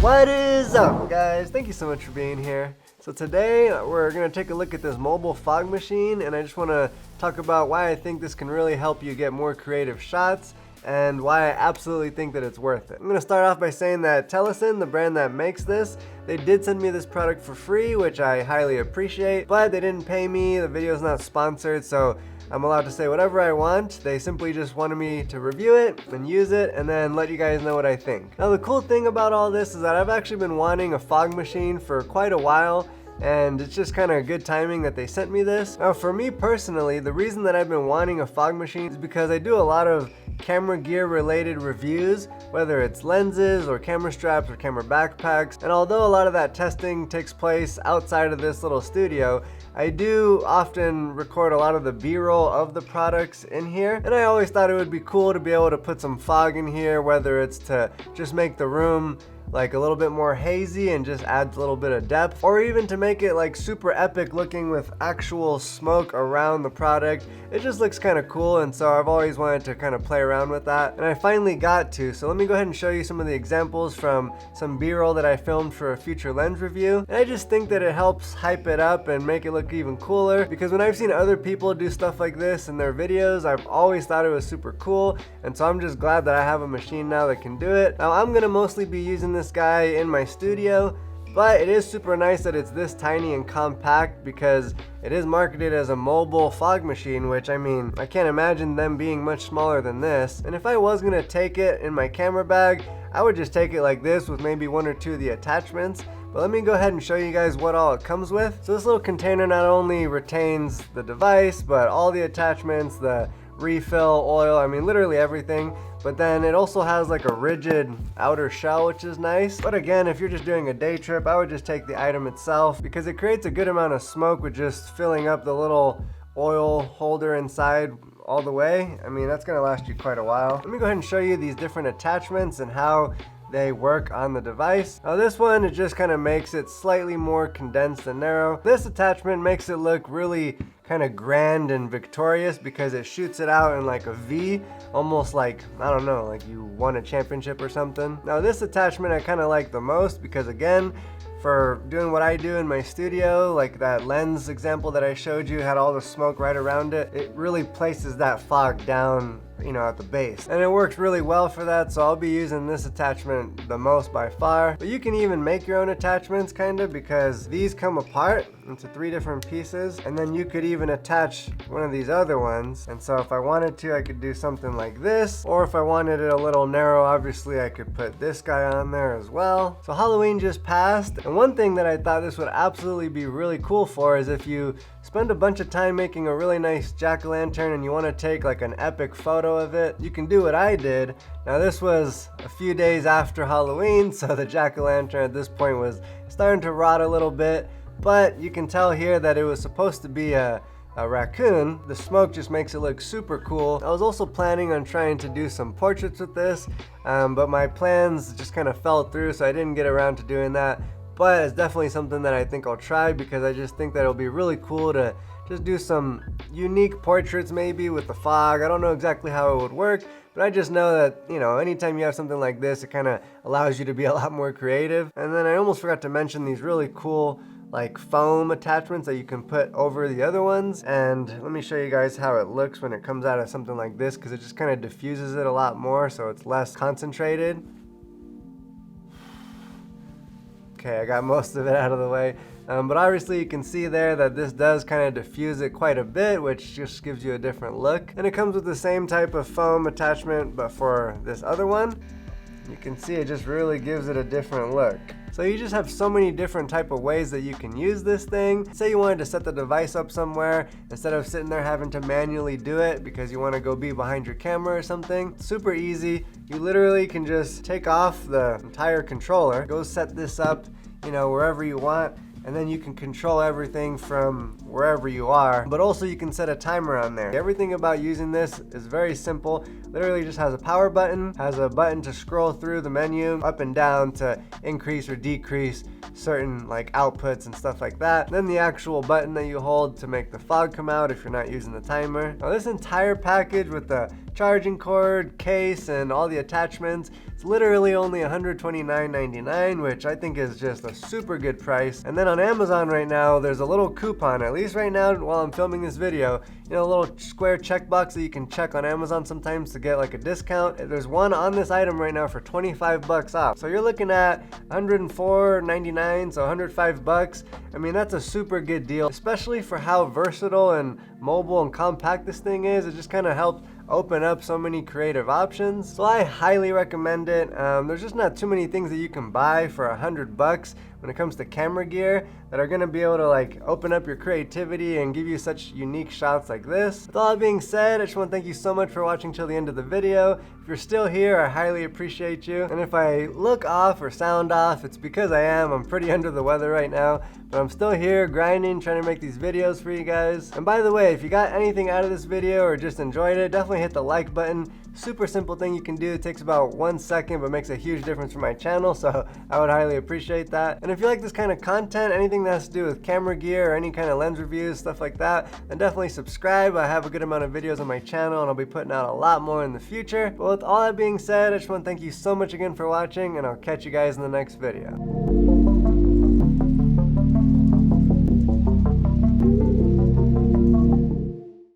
What is up, guys? Thank you so much for being here. So today we're going to take a look at this mobile fog machine, and I just want to talk about why I think this can really help you get more creative shots and why I absolutely think that it's worth it. I'm going to start off by saying that Telesin, the brand that makes this, they did send me this product for free, which I highly appreciate, but they didn't pay me. The video is not sponsored, so I'm allowed to say whatever I want. They simply just wanted me to review it and use it and then let you guys know what I think. Now the cool thing about all this is that I've actually been wanting a fog machine for quite a while, and it's just kind of good timing that they sent me this. Now for me personally, the reason that I've been wanting a fog machine is because I do a lot of camera gear related reviews, whether it's lenses or camera straps or camera backpacks, and although a lot of that testing takes place outside of this little studio, I do often record a lot of the B-roll of the products in here, and I always thought it would be cool to be able to put some fog in here, whether it's to just make the room like a little bit more hazy and just adds a little bit of depth, or even to make it like super epic looking with actual smoke around the product. It just looks kind of cool, and so I've always wanted to kind of play around with that, and I finally got to. So let me go ahead and show you some of the examples from some B-roll that I filmed for a future lens review. And I just think that it helps hype it up and make it look even cooler, because when I've seen other people do stuff like this in their videos, I've always thought it was super cool, and so I'm just glad that I have a machine now that can do it. Now I'm gonna mostly be using this guy in my studio, but it is super nice that it's this tiny and compact, because it is marketed as a mobile fog machine, which I mean, I can't imagine them being much smaller than this. And if I was gonna take it in my camera bag, I would just take it like this with maybe one or two of the attachments. But let me go ahead and show you guys what all it comes with. So this little container not only retains the device, but all the attachments, the refill, oil, I mean literally everything. But then it also has like a rigid outer shell, which is nice. But again, if you're just doing a day trip, I would just take the item itself, because it creates a good amount of smoke with just filling up the little oil holder inside all the way. I mean, that's gonna last you quite a while. Let me go ahead and show you these different attachments and how they work on the device. Now this one, it just kind of makes it slightly more condensed and narrow. This attachment makes it look really kind of grand and victorious, because it shoots it out in like a V, almost like, I don't know, like you won a championship or something. Now this attachment I kind of like the most, because again, for doing what I do in my studio, like that lens example that I showed you had all the smoke right around it, it really places that fog down, you know, at the base, and it works really well for that. So I'll be using this attachment the most by far. But you can even make your own attachments kind of, because these come apart into 3 different pieces, and then you could even attach one of these other ones. And so if I wanted to, I could do something like this, or if I wanted it a little narrow, obviously I could put this guy on there as well. So Halloween just passed, and one thing that I thought this would absolutely be really cool for is if you spend a bunch of time making a really nice jack-o'-lantern and you want to take like an epic photo of it, you can do what I did. Now this was a few days after Halloween, so the jack-o'-lantern at this point was starting to rot a little bit, but you can tell here that it was supposed to be a raccoon. The smoke just makes it look super cool. I was also planning on trying to do some portraits with this, but my plans just kind of fell through, so I didn't get around to doing that. But it's definitely something that I think I'll try, because I just think that it'll be really cool to just do some unique portraits maybe with the fog. I don't know exactly how it would work, but I just know that, you know, anytime you have something like this, it kind of allows you to be a lot more creative. And then I almost forgot to mention these really cool like foam attachments that you can put over the other ones. And let me show you guys how it looks when it comes out of something like this, because it just kind of diffuses it a lot more, so it's less concentrated. Okay, I got most of it out of the way. But obviously you can see there that this does kind of diffuse it quite a bit, which just gives you a different look. And it comes with the same type of foam attachment, but for this other one, you can see it just really gives it a different look. So you just have so many different type of ways that you can use this thing. Say you wanted to set the device up somewhere, instead of sitting there having to manually do it because you want to go be behind your camera or something. Super easy. You literally can just take off the entire controller, go set this up, you know, wherever you want, and then you can control everything from wherever you are. But also you can set a timer on there. Everything about using this is very simple. Literally just has a power button, has a button to scroll through the menu up and down to increase or decrease certain like outputs and stuff like that. Then the actual button that you hold to make the fog come out if you're not using the timer. Now this entire package with the charging cord, case, and all the attachments. It's literally only $129.99, which I think is just a super good price. And then on Amazon right now, there's a little coupon, at least right now while I'm filming this video, you know, a little square checkbox that you can check on Amazon sometimes to get like a discount. There's one on this item right now for 25 bucks off. So you're looking at $104.99, so 105 bucks. I mean, that's a super good deal, especially for how versatile and mobile and compact this thing is. It just kind of helps open up so many creative options. So I highly recommend it. There's just not too many things that you can buy for 100 bucks when it comes to camera gear that are gonna be able to like open up your creativity and give you such unique shots like this. With all that being said, I just want to thank you so much for watching till the end of the video. If you're still here, I highly appreciate you. And if I look off or sound off, it's because I am. I'm pretty under the weather right now, but I'm still here grinding, trying to make these videos for you guys. And by the way, if you got anything out of this video or just enjoyed it, definitely hit the like button. Super simple thing you can do. It takes about 1 second, but makes a huge difference for my channel, so I would highly appreciate that. And if you like this kind of content, anything that has to do with camera gear or any kind of lens reviews, stuff like that, then definitely subscribe. I have a good amount of videos on my channel, and I'll be putting out a lot more in the future. But with all that being said, I just want to thank you so much again for watching, and I'll catch you guys in the next video.